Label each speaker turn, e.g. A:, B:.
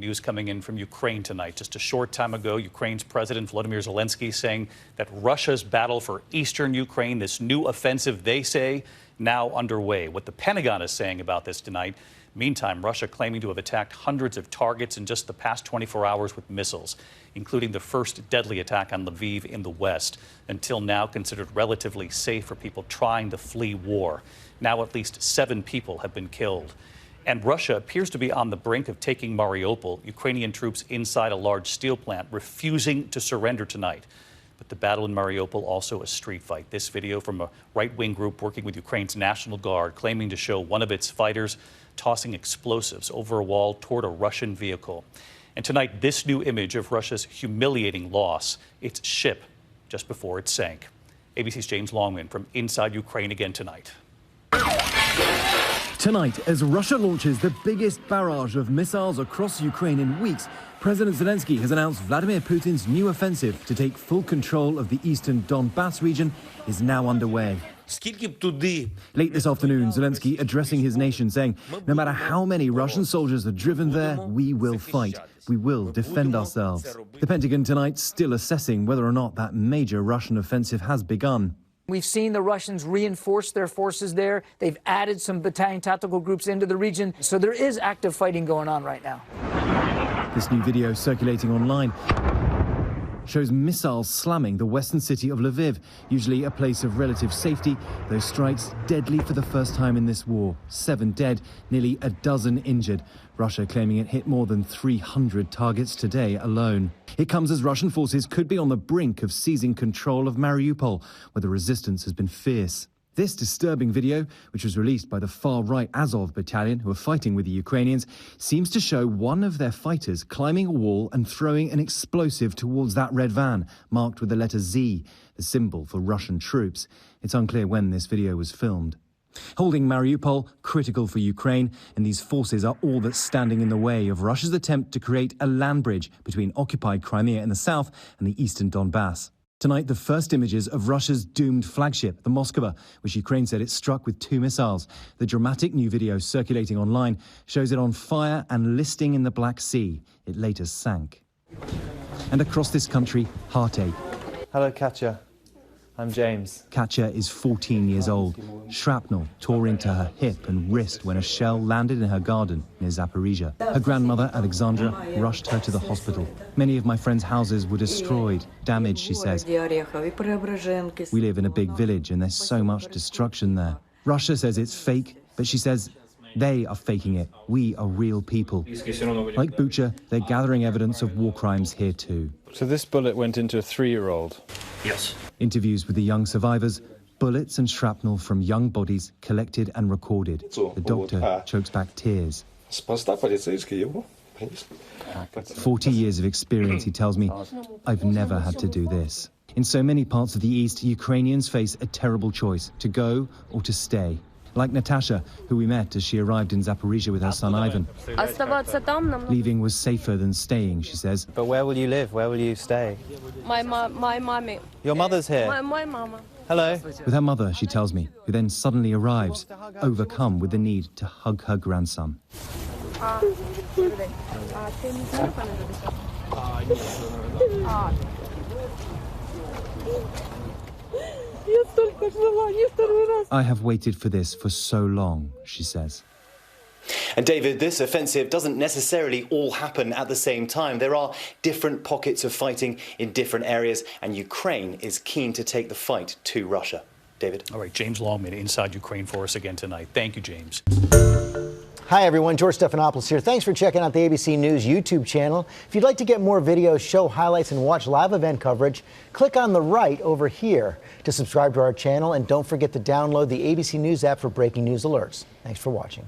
A: News coming in from Ukraine tonight. Just a short time ago, Ukraine's President Volodymyr Zelensky saying that Russia's battle for eastern Ukraine, this new offensive, they say, now underway. What the Pentagon is saying about this tonight. Meantime, Russia claiming to have attacked hundreds of targets in just the past 24 hours with missiles, including the first deadly attack on Lviv in the west, until now considered relatively safe for people trying to flee war. Now at least 7 people have been killed. And Russia appears to be on the brink of taking Mariupol, Ukrainian troops inside a large steel plant refusing to surrender tonight. But the battle in Mariupol also a street fight. This video from a right-wing group working with Ukraine's National Guard claiming to show one of its fighters tossing explosives over a wall toward a Russian vehicle. And tonight, this new image of Russia's humiliating loss, its ship, just before it sank. ABC's James Longman from inside Ukraine again tonight.
B: Tonight, as Russia launches the biggest barrage of missiles across Ukraine in weeks, President Zelensky has announced Vladimir Putin's new offensive to take full control of the eastern Donbass region is now underway. Late this afternoon, Zelensky addressing his nation saying, no matter how many Russian soldiers are driven there, we will fight. We will defend ourselves. The Pentagon tonight still assessing whether or not that major Russian offensive has begun.
C: We've seen the Russians reinforce their forces there. They've added some battalion tactical groups into the region. So there is active fighting going on right now.
B: This new video circulating online shows missiles slamming the western city of Lviv, usually a place of relative safety. Those strikes deadly for the first time in this war. 7 dead, nearly a dozen injured. Russia claiming it hit more than 300 targets today alone. It comes as Russian forces could be on the brink of seizing control of Mariupol, where the resistance has been fierce. This disturbing video, which was released by the far-right Azov battalion who are fighting with the Ukrainians, seems to show one of their fighters climbing a wall and throwing an explosive towards that red van, marked with the letter Z, the symbol for Russian troops. It's unclear when this video was filmed. Holding Mariupol, critical for Ukraine, and these forces are all that's standing in the way of Russia's attempt to create a land bridge between occupied Crimea in the south and the eastern Donbass. Tonight, the first images of Russia's doomed flagship, the Moskva, which Ukraine said it struck with 2 missiles. The dramatic new video circulating online shows it on fire and listing in the Black Sea. It later sank. And across this country, heartache.
D: Hello, Katya. I'm James.
B: Katya is 14 years old. Shrapnel tore into her hip and wrist when a shell landed in her garden near Zaporizhia. Her grandmother, Alexandra, rushed her to the hospital. Many of my friends' houses were destroyed, damaged, she says. We live in a big village and there's so much destruction there. Russia says it's fake, but she says they are faking it. We are real people. Like Bucha, they're gathering evidence of war crimes here too.
D: So this bullet went into a 3-year-old?
A: Yes.
B: Interviews with the young survivors, bullets and shrapnel from young bodies collected and recorded. The doctor chokes back tears. 40 years of experience, he tells me. I've never had to do this. In so many parts of the East, Ukrainians face a terrible choice, to go or to stay. Like Natasha, who we met as she arrived in Zaporizhia with her son Ivan. Leaving was safer than staying, she says.
D: But where will you live? Where will you stay?
E: My mommy.
D: Your mother's here?
E: My mama.
D: Hello.
B: With her mother, she tells me, who then suddenly arrives, overcome with the need to hug her grandson. I have waited for this for so long, she says.
F: And David, this offensive doesn't necessarily all happen at the same time. There are different pockets of fighting in different areas, and Ukraine is keen to take the fight to Russia. David?
A: All right, James Longman inside Ukraine for us again tonight. Thank you, James.
G: Hi, everyone. George Stephanopoulos here. Thanks for checking out the ABC News YouTube channel. If you'd like to get more videos, show highlights, and watch live event coverage, click on the right over here to subscribe to our channel. And don't forget to download the ABC News app for breaking news alerts. Thanks for watching.